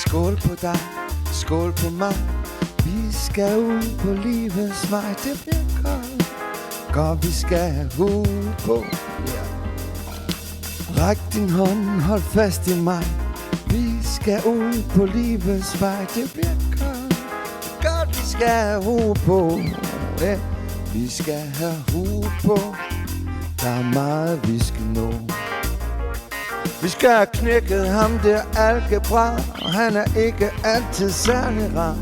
Skål på dig, skål på mig. Vi skal ud på livets vej. Det bliver godt, vi skal ud på, yeah. Ræk din hånd, hold fast i mig. Vi skal ud på livets vej. Det bliver godt, vi skal ud på, yeah. Vi skal have ro på. Der er meget vi skal nå. Vi skal have knækket ham der algebra, og han er ikke altid særlig rar.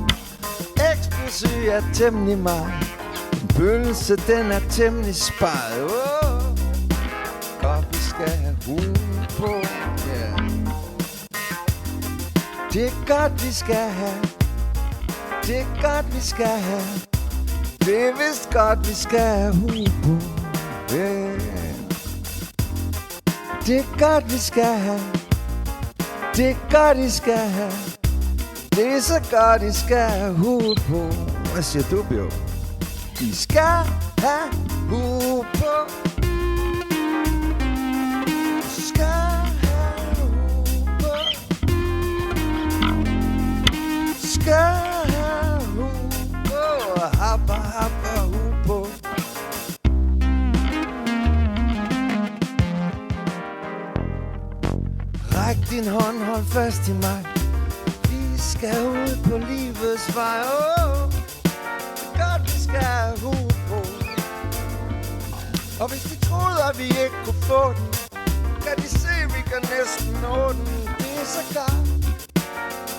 Eksplosiv er temmelig meget. En bølse, den er temmelig sparet. Og vi skal have hue på, yeah. Det er godt, vi skal have. Det er godt, vi skal have. Det er vist godt, vi skal have hue på, yeah. Det er godt, vi skal have. Det er godt, vi skal have. Det er så godt, I skal have hue på. Hvad siger du, Bjørn? I skal have hue på. I skal have hue på. I skal have hue på. Hoppa, hoppa, hue på. Ræk din hånd, hold fast i mig. Vi skal ud på livets vej. Godt, vi skal have hue på. Og hvis de troede, at vi ikke kunne få den, kan de se, at vi kan næsten nå den. Det er så godt.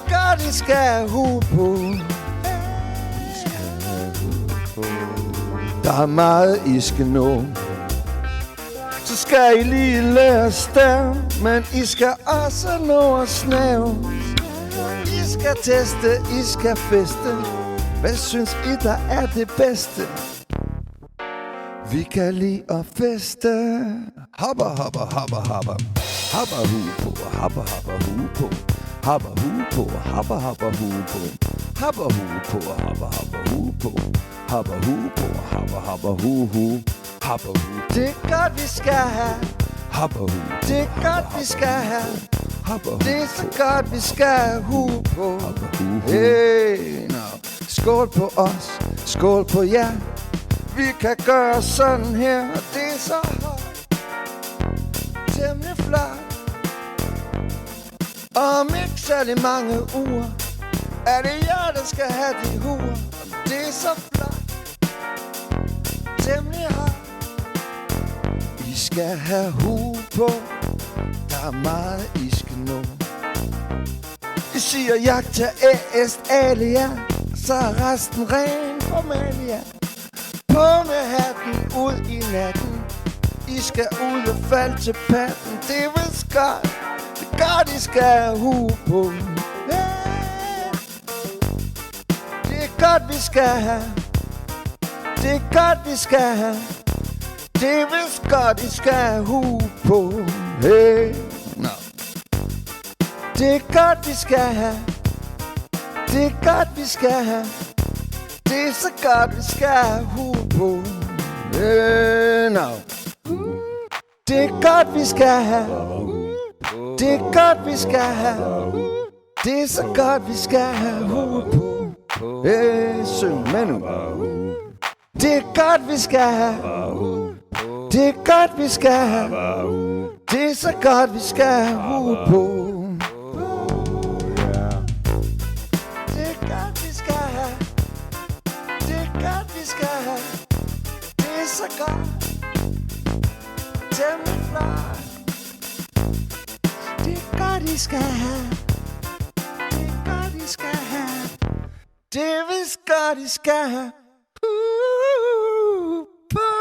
Godt, vi skal have hue på. Vi skal have hue på. Der er meget, I skal nå. Så skal I lige lære stav, men I skal også nå at snæve. I skal teste, I skal feste. Hvad synes I, der er det bedste? Vi kan lide at feste. Hoppa, hoppa, hoppa, hoppa. Hoppa hue på, hoppa, hoppa hue på. Hoppa hue på, hoppa, hoppa hue på. Hoppa hue på, hoppa, hoppa hue på. Hoppa hue på, hoppa, hoppa hue hue. Hoppa hue. Det er godt, vi skal have. Hoppa hue. Det er godt, vi skal have. Hoppa hue. Det er så godt, vi skal have hue på. Hoppa hue. Hey, no. Skål på os, skål på jer. Vi kan gøre sådan her, og det er så højt. Temmelig flot. Om ikke særlig mange uger er det jer, der skal have de huer. Det er så flot. Temmelig højt. I skal have hue på. Der er meget, I skal nå. I siger jagta æst alia, så er resten ren formalia. På med hatten ud i natten. I skal ud og falde til patten. Det er vist godt. Det er godt, I skal have hue på. Det er godt, vi skal have. Det er godt, vi skal have. Det er vist godt, I skal have hue på. Hey, no. Det er godt, vi skal have. Det er godt, vi skal have. Det er så godt, vi skal have hue på. Hey, no. Det er godt, vi skal have. Det er godt, vi skal have. Det er så godt, vi skal have hue på. Hey, syng med nu. Det er godt, vi skal have. Det er godt, vi skal have. Det er så godt, vi skal have hue på. Det er godt, vi skal have. Det er godt, vi skal have. Det er så godt. Temmelig flot. Det er godt, I skal have. Det er godt, I skal have. Det er vist godt, I skal have. På.